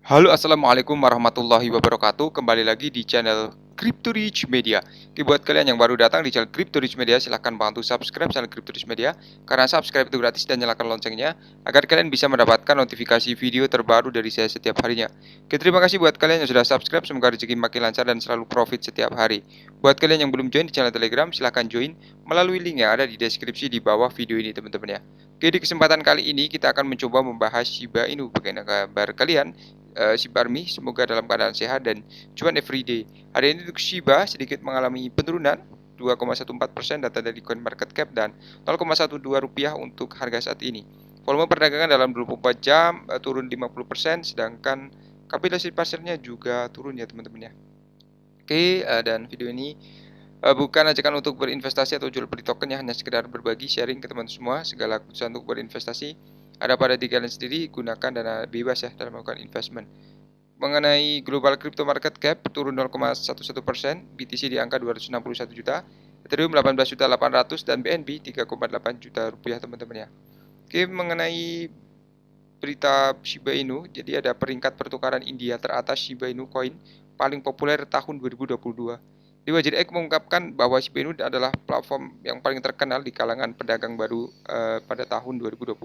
Halo, assalamualaikum warahmatullahi wabarakatuh. Kembali lagi di channel Crypto Rich Media. Oke, buat kalian yang baru datang di channel Crypto Rich Media, silahkan bantu subscribe channel Crypto Rich Media. Karena subscribe itu gratis dan nyalakan loncengnya agar kalian bisa mendapatkan notifikasi video terbaru dari saya setiap harinya. Oke, terima kasih buat kalian yang sudah subscribe. Semoga rezeki makin lancar dan selalu profit setiap hari. Buat kalian yang belum join di channel Telegram, silahkan join melalui link yang ada di deskripsi di bawah video ini, teman-teman ya. Oke, di kesempatan kali ini kita akan mencoba membahas Shiba Inu. Bagaimana kabar kalian? Si Barmi, semoga dalam keadaan sehat dan cuan everyday. Hari ini untuk Shiba sedikit mengalami penurunan 2,14% data dari CoinMarketCap dan 0,12 rupiah untuk harga saat ini. Volume perdagangan dalam 24 jam turun 50%, sedangkan kapitalisasi pasarnya juga turun ya teman-teman ya. Oke, dan video ini bukan ajakan untuk berinvestasi atau jual beli token ya, hanya sekedar berbagi sharing ke teman semua. Segala keputusan untuk berinvestasi ada pada diri kalian sendiri, gunakan dana bebas ya dalam melakukan investment. Mengenai global crypto market cap turun 0,11%, BTC di angka 261 juta, Ethereum 18.800 dan BNB 3,8 juta rupiah teman-teman ya. Oke, mengenai berita Shiba Inu, jadi ada peringkat pertukaran India teratas Shiba Inu coin paling populer tahun 2022. Di Wajir X mengungkapkan bahwa Shiba Inu adalah platform yang paling terkenal di kalangan pedagang baru pada tahun 2022.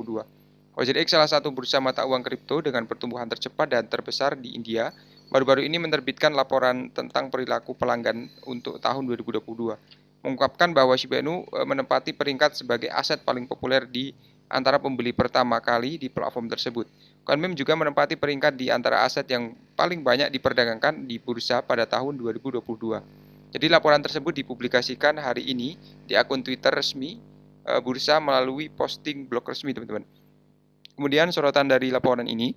Wajir X salah satu bursa mata uang kripto dengan pertumbuhan tercepat dan terbesar di India. Baru-baru ini menerbitkan laporan tentang perilaku pelanggan untuk tahun 2022. Mengungkapkan bahwa Shiba Inu menempati peringkat sebagai aset paling populer di antara pembeli pertama kali di platform tersebut. CoinMem juga menempati peringkat di antara aset yang paling banyak diperdagangkan di bursa pada tahun 2022. Jadi laporan tersebut dipublikasikan hari ini di akun Twitter resmi bursa melalui posting blog resmi teman-teman. Kemudian sorotan dari laporan ini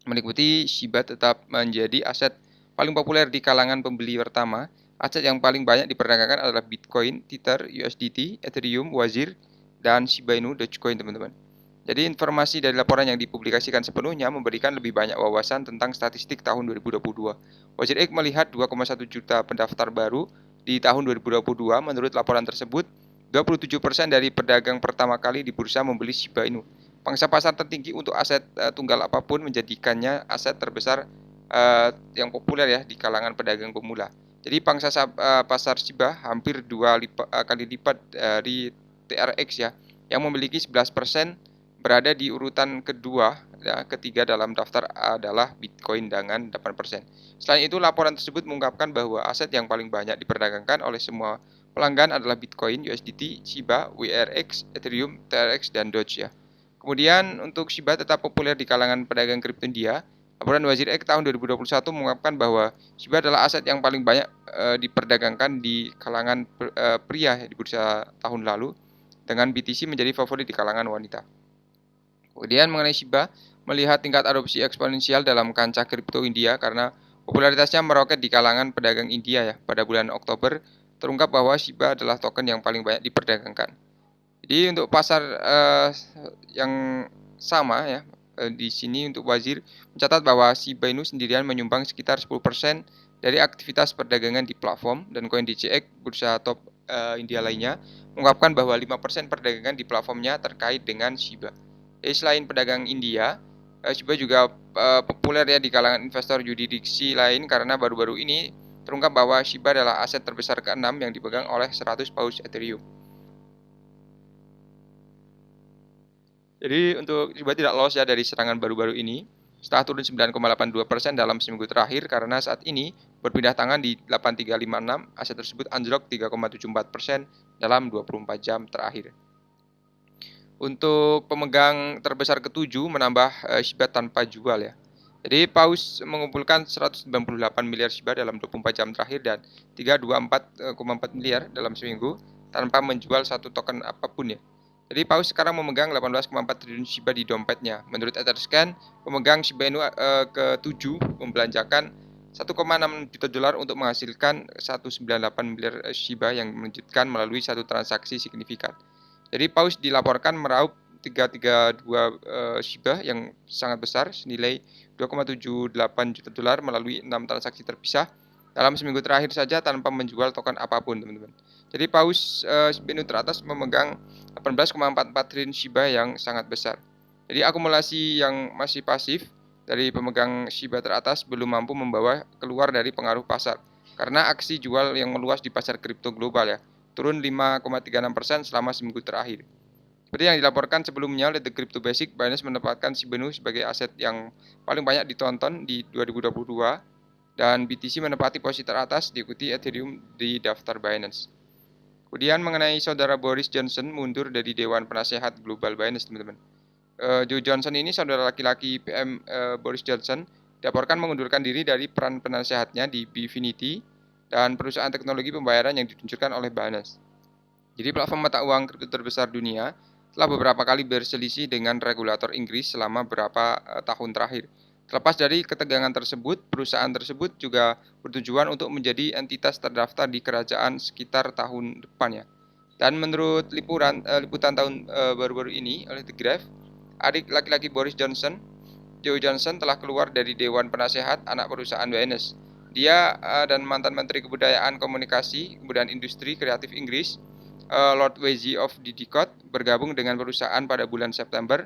meliputi Shiba tetap menjadi aset paling populer di kalangan pembeli pertama. Aset yang paling banyak diperdagangkan adalah Bitcoin, Tether, USDT, Ethereum, Wazir, dan Shiba Inu Dogecoin teman-teman. Jadi informasi dari laporan yang dipublikasikan sepenuhnya memberikan lebih banyak wawasan tentang statistik tahun 2022. Wazir X melihat 2,1 juta pendaftar baru di tahun 2022. Menurut laporan tersebut, 27% dari pedagang pertama kali di bursa membeli Shiba Inu. Pangsa pasar tertinggi untuk aset tunggal apapun menjadikannya aset terbesar yang populer ya di kalangan pedagang pemula. Jadi pangsa pasar Shiba hampir kali lipat dari TRX ya, yang memiliki 11%, berada di urutan kedua ya, ketiga dalam daftar adalah Bitcoin dengan 8%. Selain itu, laporan tersebut mengungkapkan bahwa aset yang paling banyak diperdagangkan oleh semua pelanggan adalah Bitcoin, USDT, Shiba, WRX, Ethereum, TRX, dan Doge ya. Kemudian untuk Shiba tetap populer di kalangan pedagang kripto India. Laporan Wazir X tahun 2021 mengungkapkan bahwa Shiba adalah aset yang paling banyak diperdagangkan di kalangan pria di bursa tahun lalu, dengan BTC menjadi favorit di kalangan wanita. Kemudian mengenai Shiba, melihat tingkat adopsi eksponensial dalam kancah kripto India karena popularitasnya meroket di kalangan pedagang India ya. Pada bulan Oktober terungkap bahwa Shiba adalah token yang paling banyak diperdagangkan. Jadi untuk pasar yang sama ya, di sini untuk Wazir mencatat bahwa Shiba Inu sendirian menyumbang sekitar 10% dari aktivitas perdagangan di platform, dan CoinDCX, bursa top India lainnya, mengungkapkan bahwa 5% perdagangan di platformnya terkait dengan Shiba. Jadi selain pedagang India, Shiba juga populer ya di kalangan investor yurisdiksi lain karena baru-baru ini terungkap bahwa Shiba adalah aset terbesar ke-6 yang dipegang oleh 100 paus Ethereum. Jadi untuk Shiba tidak lolos ya dari serangan baru-baru ini. Setelah turun 9,82% dalam seminggu terakhir, karena saat ini berpindah tangan di 8356, aset tersebut anjlok 3,74% dalam 24 jam terakhir. Untuk pemegang terbesar ketujuh menambah Shiba tanpa jual ya. Jadi Paus mengumpulkan 198 miliar Shiba dalam 24 jam terakhir dan 324,4 miliar dalam seminggu tanpa menjual satu token apapun ya. Jadi Paus sekarang memegang 18,4 triliun Shiba di dompetnya. Menurut Etherscan, pemegang Shiba Inu ke-7 membelanjakan 1,6 juta dolar untuk menghasilkan 198 miliar Shiba yang mengejutkan melalui satu transaksi signifikan. Jadi Paus dilaporkan meraup 332 Shiba yang sangat besar senilai 2,78 juta dolar melalui 6 transaksi terpisah dalam seminggu terakhir saja tanpa menjual token apapun, teman-teman. Jadi Paus Shiba Inu teratas memegang 18,44 triliun Shiba yang sangat besar. Jadi akumulasi yang masih pasif dari pemegang Shiba teratas belum mampu membawa keluar dari pengaruh pasar karena aksi jual yang meluas di pasar kripto global ya, turun 5,36% selama seminggu terakhir. Seperti yang dilaporkan sebelumnya oleh The Crypto Basic, Binance menempatkan Shiba Inu sebagai aset yang paling banyak ditonton di 2022 dan BTC menempati posisi teratas diikuti Ethereum di daftar Binance. Kemudian mengenai saudara Boris Johnson mundur dari Dewan Penasehat Global Binance, teman-teman. Joe Johnson ini saudara laki-laki PM Boris Johnson dilaporkan mengundurkan diri dari peran penasehatnya di Bfinity dan perusahaan teknologi pembayaran yang diluncurkan oleh Binance. Jadi platform mata uang kripto terbesar dunia telah beberapa kali berselisih dengan regulator Inggris selama beberapa tahun terakhir. Terlepas dari ketegangan tersebut, perusahaan tersebut juga bertujuan untuk menjadi entitas terdaftar di kerajaan sekitar tahun depannya. Dan menurut liputan tahun baru-baru ini oleh The Graph, adik laki-laki Boris Johnson, Joe Johnson telah keluar dari Dewan Penasehat anak perusahaan Binance. Dia dan mantan Menteri Kebudayaan Komunikasi, Kebudayaan Industri Kreatif Inggris, Lord Wesley of Didcot, bergabung dengan perusahaan pada bulan September.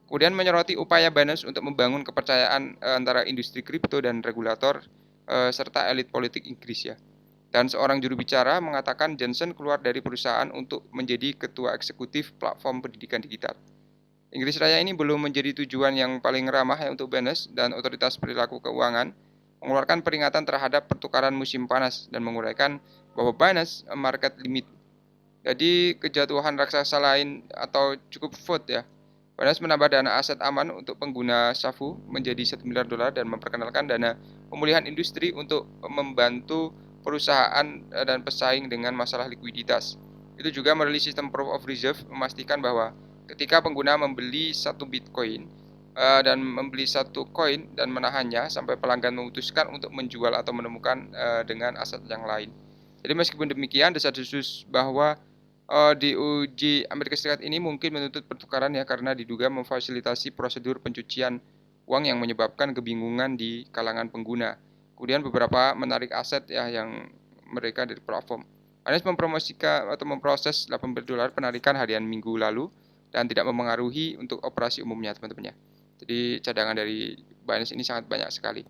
Kemudian menyoroti upaya Binance untuk membangun kepercayaan antara industri kripto dan regulator serta elit politik Inggris ya. Dan seorang juru bicara mengatakan Johnson keluar dari perusahaan untuk menjadi ketua eksekutif platform pendidikan digital. Inggris Raya ini belum menjadi tujuan yang paling ramah ya untuk Binance, dan otoritas perilaku keuangan mengeluarkan peringatan terhadap pertukaran musim panas dan menguraikan bahwa Binance market limit. Jadi kejatuhan raksasa lain atau cukup vote ya. Binance menambah dana aset aman untuk pengguna SAFU menjadi $1 miliar dan memperkenalkan dana pemulihan industri untuk membantu perusahaan dan pesaing dengan masalah likuiditas. Itu juga merilis sistem Proof of Reserve memastikan bahwa ketika pengguna membeli satu Bitcoin dan membeli satu koin dan menahannya sampai pelanggan memutuskan untuk menjual atau menemukan dengan aset yang lain. Jadi meskipun demikian, desas-desus bahwa DOJ Amerika Serikat ini mungkin menuntut pertukaran ya karena diduga memfasilitasi prosedur pencucian uang yang menyebabkan kebingungan di kalangan pengguna. Kemudian beberapa menarik aset ya yang mereka dari platform. Binance mempromosikan atau memproses $18 penarikan harian minggu lalu dan tidak mempengaruhi untuk operasi umumnya, teman-teman ya. Jadi cadangan dari Binance ini sangat banyak sekali.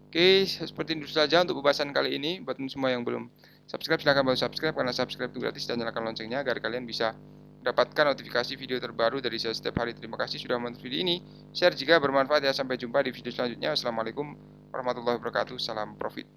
Oke, seperti itu saja untuk pembahasan kali ini. Buat semua yang belum subscribe, silahkan bantu subscribe karena subscribe itu gratis, dan nyalakan loncengnya agar kalian bisa mendapatkan notifikasi video terbaru dari saya setiap hari. Terima kasih sudah menonton video ini. Share jika bermanfaat ya. Sampai jumpa di video selanjutnya. Wassalamualaikum warahmatullahi wabarakatuh. Salam profit.